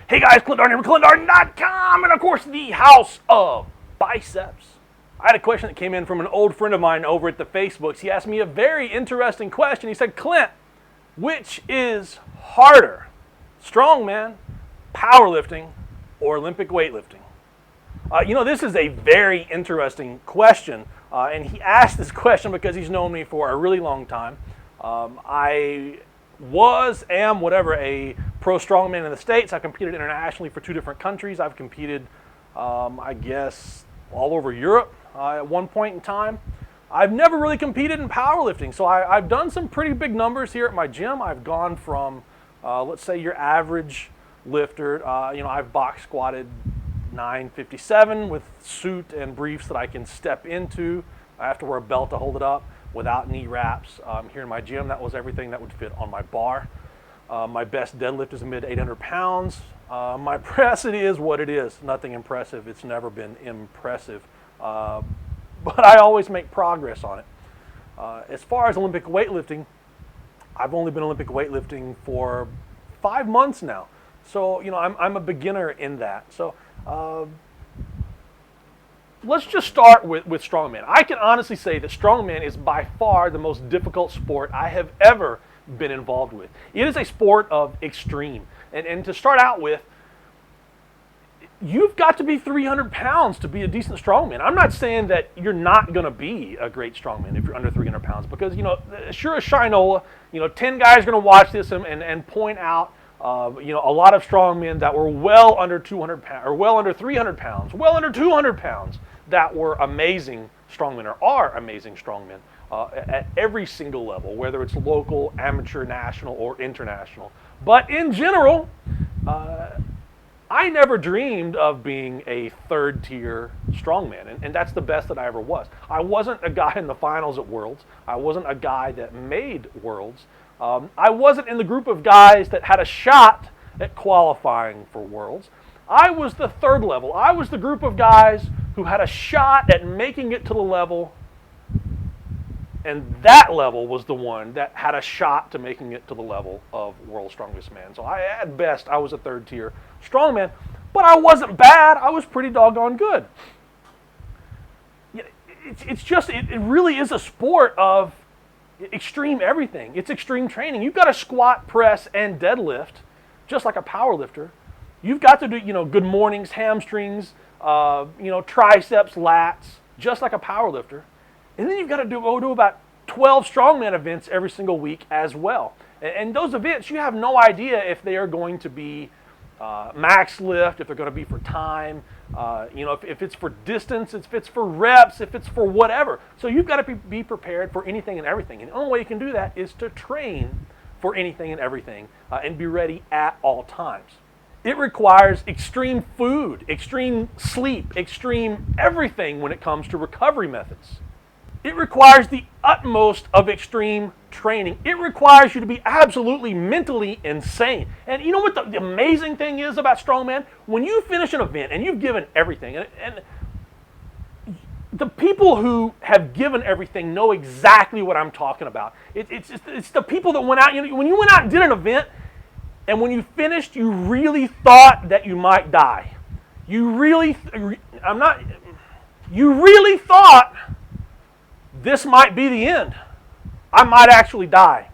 Hey guys, Clint Darden here from ClintDarden.com, and of course the House of Biceps. I had a question that came in from an old friend of mine over at the Facebooks. He asked me a very interesting question. He said, Clint, which is harder, strongman, powerlifting, or Olympic weightlifting? This is a very interesting question, and he asked this question because he's known me for a really long time. I am a pro strongman in the States. I competed internationally for 2 different countries. I've competed, all over Europe at one point in time. I've never really competed in powerlifting, so I've done some pretty big numbers here at my gym. I've gone from, let's say, your average lifter. I've box squatted 957 with suit and briefs that I can step into. I have to wear a belt to hold it up without knee wraps. Here in my gym, that was everything that would fit on my bar. My best deadlift is mid 800 pounds. My press, it is what it is. Nothing impressive. It's never been impressive. But I always make progress on it. As far as Olympic weightlifting, I've only been Olympic weightlifting for 5 months now. So, I'm a beginner in that. So, let's just start with strongman. I can honestly say that strongman is by far the most difficult sport I have ever been involved with. It is a sport of extreme. And to start out with, you've got to be 300 pounds to be a decent strongman. I'm not saying that you're not going to be a great strongman if you're under 300 pounds because, sure as Shinola, 10 guys are going to watch this and point out, a lot of strongmen that were well under 200 pounds, or well under 300 pounds, well under 200 pounds that were amazing strongmen or are amazing strongmen at every single level, whether it's local, amateur, national, or international. But in general, I never dreamed of being a third-tier strongman, and that's the best that I ever was. I wasn't a guy in the finals at Worlds. I wasn't a guy that made Worlds. I wasn't in the group of guys that had a shot at qualifying for Worlds. I was the third level. I was the group of guys who had a shot at making it to the level, and that level was the one that had a shot to making it to the level of World's Strongest Man. So at best, I was a third-tier strongman, but I wasn't bad. I was pretty doggone good. It really is a sport of extreme everything. It's extreme training. You've got to squat, press, and deadlift, just like a power lifter. You've got to do, good mornings, hamstrings, triceps, lats, just like a power lifter. And then you've got to do about 12 strongman events every single week as well. And those events, you have no idea if they are going to be max lift, if they're going to be for time, if it's for distance, if it's for reps, if it's for whatever. So you've got to be prepared for anything and everything. And the only way you can do that is to train for anything and everything and be ready at all times. It requires extreme food, extreme sleep, extreme everything when it comes to recovery methods. It requires the utmost of extreme training. It requires you to be absolutely mentally insane. And you know what the amazing thing is about strongman? When you finish an event and you've given everything, and the people who have given everything know exactly what I'm talking about. It's the people that went out, when you went out and did an event, and when you finished, you really thought that you might die. You really thought this might be the end. I might actually die.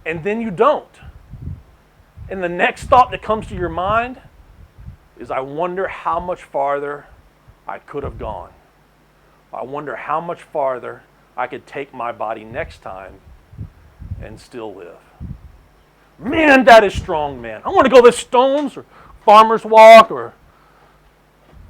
And then you don't. And the next thought that comes to your mind is, I wonder how much farther I could have gone. I wonder how much farther I could take my body next time and still live. Man, that is strong, man. I want to go lift stones or farmer's walk or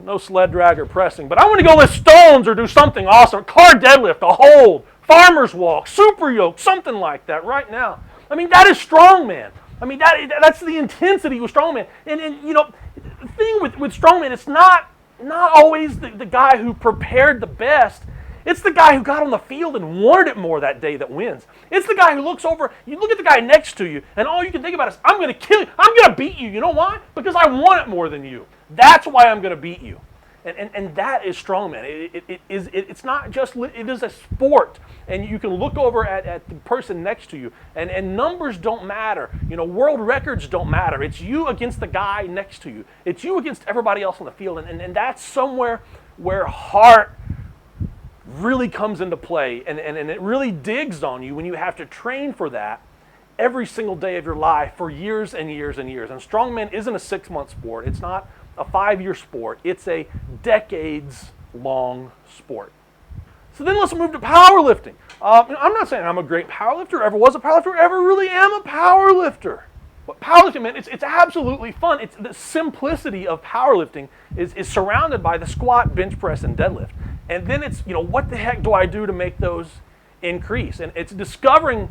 no sled drag or pressing, but I want to go lift stones or do something awesome. Car deadlift, a hold, farmer's walk, super yoke, something like that right now. That is strongman. That's the intensity with strongman. And the thing with strongman, it's not always the guy who prepared the best. It's the guy who got on the field and wanted it more that day that wins. It's the guy who looks over, you look at the guy next to you, and all you can think about is, I'm going to kill you. I'm going to beat you. You know why? Because I want it more than you. That's why I'm going to beat you. And that is strongman. It's not just, it is a sport. And you can look over at the person next to you, and numbers don't matter. World records don't matter. It's you against the guy next to you. It's you against everybody else on the field. And that's somewhere where heart really comes into play, and it really digs on you when you have to train for that every single day of your life for years and years and years. And strongman isn't a 6-month sport. It's not a 5-year sport. It's a decades-long sport. So then let's move to powerlifting. I'm not saying I'm a great powerlifter, ever was a powerlifter, ever really am a powerlifter. But powerlifting, man, it's absolutely fun. It's the simplicity of powerlifting is surrounded by the squat, bench press, and deadlift. And then it's, what the heck do I do to make those increase? And it's discovering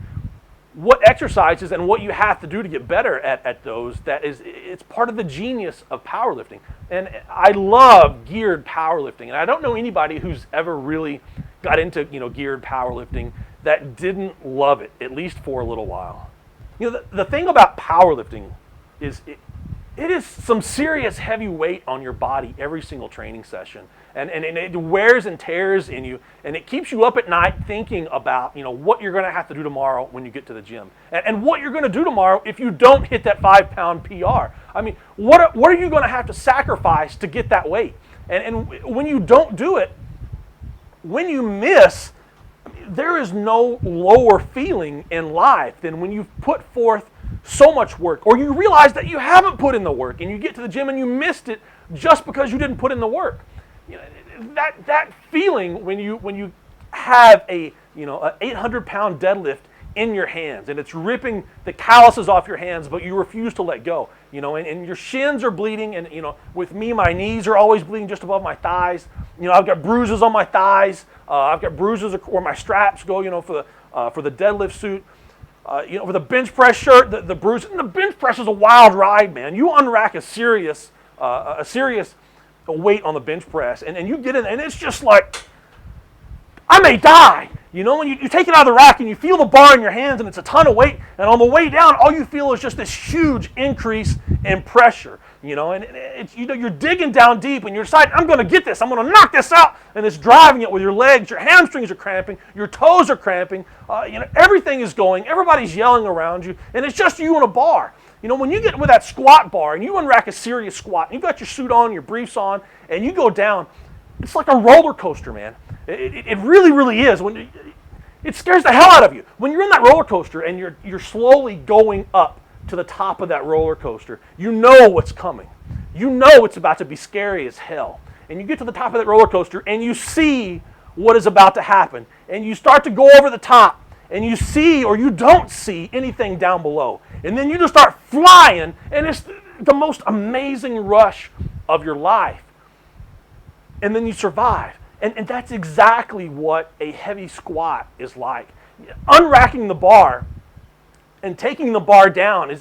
what exercises and what you have to do to get better at those. It's part of the genius of powerlifting. And I love geared powerlifting. And I don't know anybody who's ever really got into, geared powerlifting that didn't love it, at least for a little while. The thing about powerlifting is it is some serious heavy weight on your body every single training session. And it wears and tears in you, and it keeps you up at night thinking about, what you're going to have to do tomorrow when you get to the gym. And what you're going to do tomorrow if you don't hit that 5-pound PR. I mean, what are you going to have to sacrifice to get that weight? And when you don't do it, when you miss, there is no lower feeling in life than when you've put forth so much work, or you realize that you haven't put in the work, and you get to the gym and you missed it just because you didn't put in the work. That feeling when you have a 800-pound deadlift in your hands, and it's ripping the calluses off your hands, but you refuse to let go, and your shins are bleeding, and with me, my knees are always bleeding just above my thighs. I've got bruises on my thighs. I've got bruises where my straps go, for the deadlift suit. For the bench press shirt, the bruise. And the bench press is a wild ride, man. You unrack a serious weight on the bench press, and you get in, and it's just like, I may die. When you take it out of the rack and you feel the bar in your hands, and it's a ton of weight, and on the way down, all you feel is just this huge increase in pressure. And it's, you're digging down deep, and you're deciding, I'm going to get this. I'm going to knock this out, and it's driving it with your legs. Your hamstrings are cramping. Your toes are cramping. Everything is going. Everybody's yelling around you, and it's just you and a bar. When you get with that squat bar and you unrack a serious squat, and you got your suit on, your briefs on, and you go down, it's like a roller coaster, man. It really, really is. It scares the hell out of you. When you're in that roller coaster and you're slowly going up to the top of that roller coaster, you know what's coming. You know it's about to be scary as hell. And you get to the top of that roller coaster and you see what is about to happen. And you start to go over the top, and you see or you don't see anything down below. And then you just start flying, and it's the most amazing rush of your life. And then you survive. And that's exactly what a heavy squat is like. Unracking the bar and taking the bar down,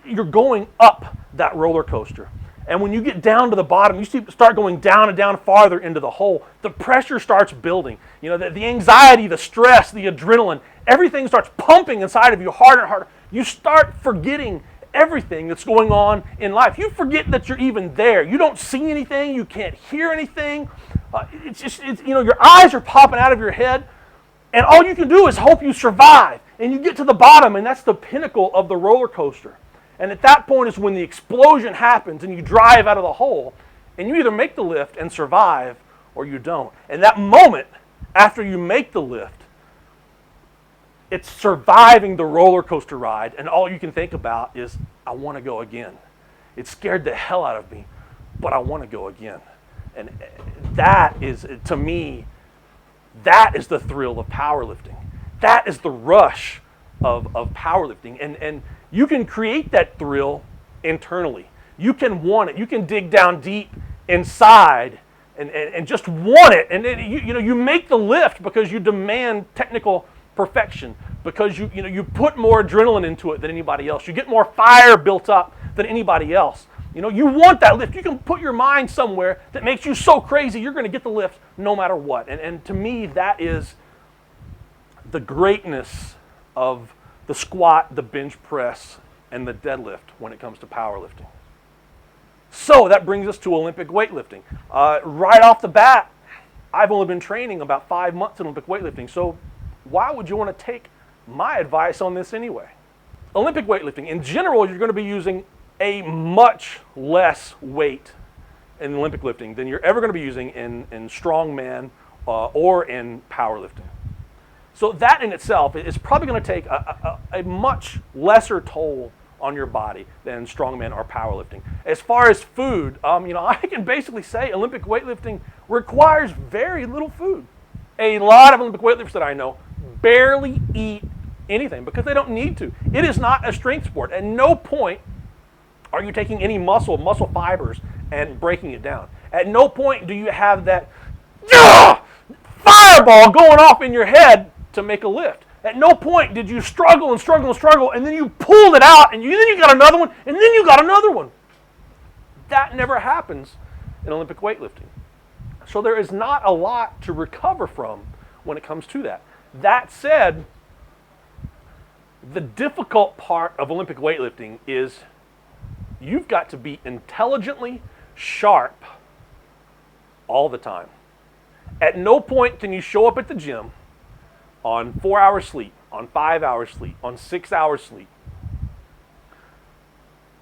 you're going up that roller coaster. And when you get down to the bottom, you start going down and down farther into the hole. The pressure starts building. The anxiety, the stress, the adrenaline, everything starts pumping inside of you harder and harder. You start forgetting everything that's going on in life. You forget that you're even there. You don't see anything. You can't hear anything. Your eyes are popping out of your head, and all you can do is hope you survive. And you get to the bottom, and that's the pinnacle of the roller coaster. And at that point is when the explosion happens, and you drive out of the hole, and you either make the lift and survive, or you don't. And that moment after you make the lift, it's surviving the roller coaster ride, and all you can think about is, I want to go again. It scared the hell out of me, but I want to go again. And that is, to me, that is the thrill of powerlifting. That is the rush of powerlifting. And you can create that thrill internally. You can want it. You can dig down deep inside and just want it. And then, you make the lift because you demand technical perfection, because you put more adrenaline into it than anybody else. You get more fire built up than anybody else. You want that lift. You can put your mind somewhere that makes you so crazy you're going to get the lift no matter what. And to me, that is the greatness of the squat, the bench press, and the deadlift when it comes to powerlifting. So that brings us to Olympic weightlifting. Right off the bat, I've only been training about 5 months in Olympic weightlifting, so why would you want to take my advice on this anyway? Olympic weightlifting, in general, you're going to be using a much less weight in Olympic lifting than you're ever going to be using in strongman or in powerlifting. So that in itself is probably going to take a much lesser toll on your body than strongman or powerlifting. As far as food, I can basically say Olympic weightlifting requires very little food. A lot of Olympic weightlifters that I know barely eat anything because they don't need to. It is not a strength sport. At no point are you taking any muscle fibers and breaking it down. At no point do you have that fireball going off in your head to make a lift. At no point did you struggle and struggle and struggle, and then you pulled it out, and then you got another one, and then you got another one. That never happens in Olympic weightlifting. So there is not a lot to recover from when it comes to that. That said, the difficult part of Olympic weightlifting is you've got to be intelligently sharp all the time. At no point can you show up at the gym on 4 hours sleep, on 5 hours sleep, on 6 hours sleep.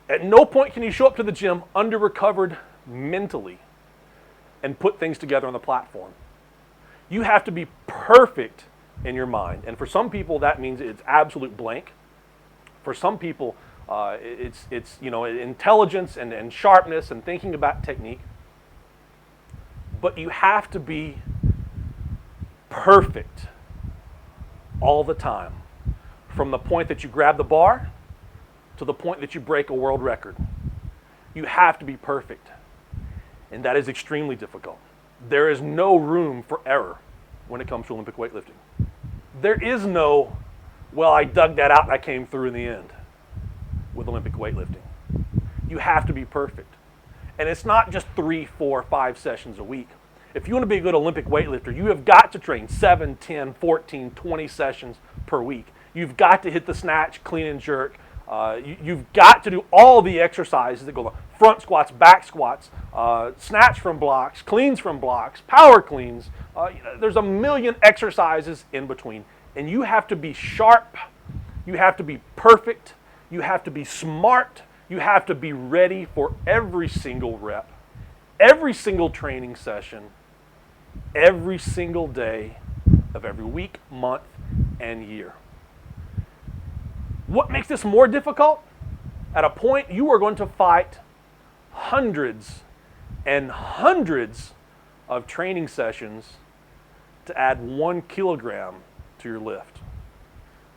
At no point can you show up to the gym under-recovered mentally and put things together on the platform. You have to be perfect in your mind. And for some people, that means it's absolute blank. For some people, it's intelligence and sharpness and thinking about technique. But you have to be perfect all the time, from the point that you grab the bar to the point that you break a world record. You have to be perfect, and that is extremely difficult. There is no room for error when it comes to Olympic weightlifting. There is no, well, I dug that out and I came through in the end with Olympic weightlifting. You have to be perfect. And it's not just 3, 4, 5 sessions a week. If you want to be a good Olympic weightlifter, you have got to train 7, 10, 14, 20 sessions per week. You've got to hit the snatch, clean and jerk. You've got to do all the exercises that go on. Front squats, back squats, snatch from blocks, cleans from blocks, power cleans. There's a million exercises in between. And you have to be sharp. You have to be perfect. You have to be smart. You have to be ready for every single rep, every single training session, every single day of every week, month, and year. What makes this more difficult? At a point, you are going to fight hundreds and hundreds of training sessions to add 1 kilogram to your lift.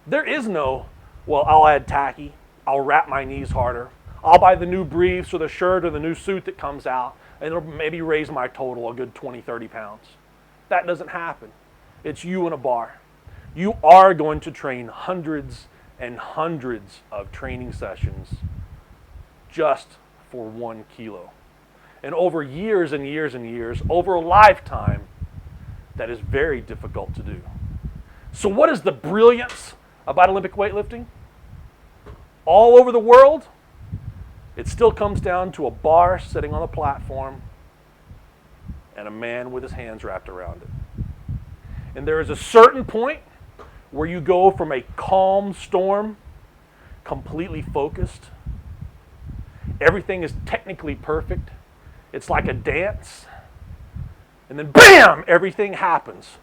There is no, well, I'll add tacky, I'll wrap my knees harder, I'll buy the new briefs or the shirt or the new suit that comes out, and it'll maybe raise my total a good 20, 30 pounds. That doesn't happen. It's you and a bar. You are going to train hundreds and hundreds of training sessions just for 1 kilo. And over years and years and years, over a lifetime, that is very difficult to do. So what is the brilliance about Olympic weightlifting? All over the world, it still comes down to a bar sitting on a platform and a man with his hands wrapped around it. And there is a certain point where you go from a calm storm, completely focused. Everything is technically perfect. It's like a dance. And then bam, everything happens.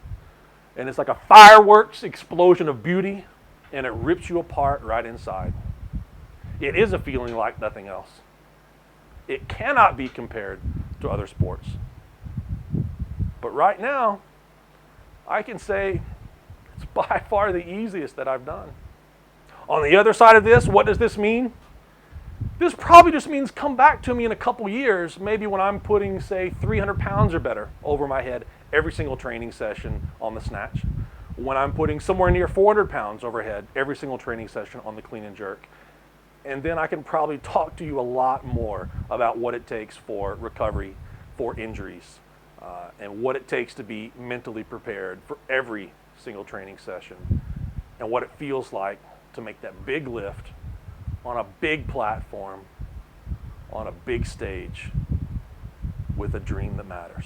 And it's like a fireworks explosion of beauty, and it rips you apart right inside. It is a feeling like nothing else. It cannot be compared to other sports. But right now, I can say it's by far the easiest that I've done. On the other side of this, what does this mean? This probably just means come back to me in a couple years, maybe when I'm putting, say, 300 pounds or better over my head every single training session on the snatch. When I'm putting somewhere near 400 pounds overhead every single training session on the clean and jerk. And then I can probably talk to you a lot more about what it takes for recovery, for injuries, and what it takes to be mentally prepared for every single training session, and what it feels like to make that big lift on a big platform on a big stage with a dream that matters.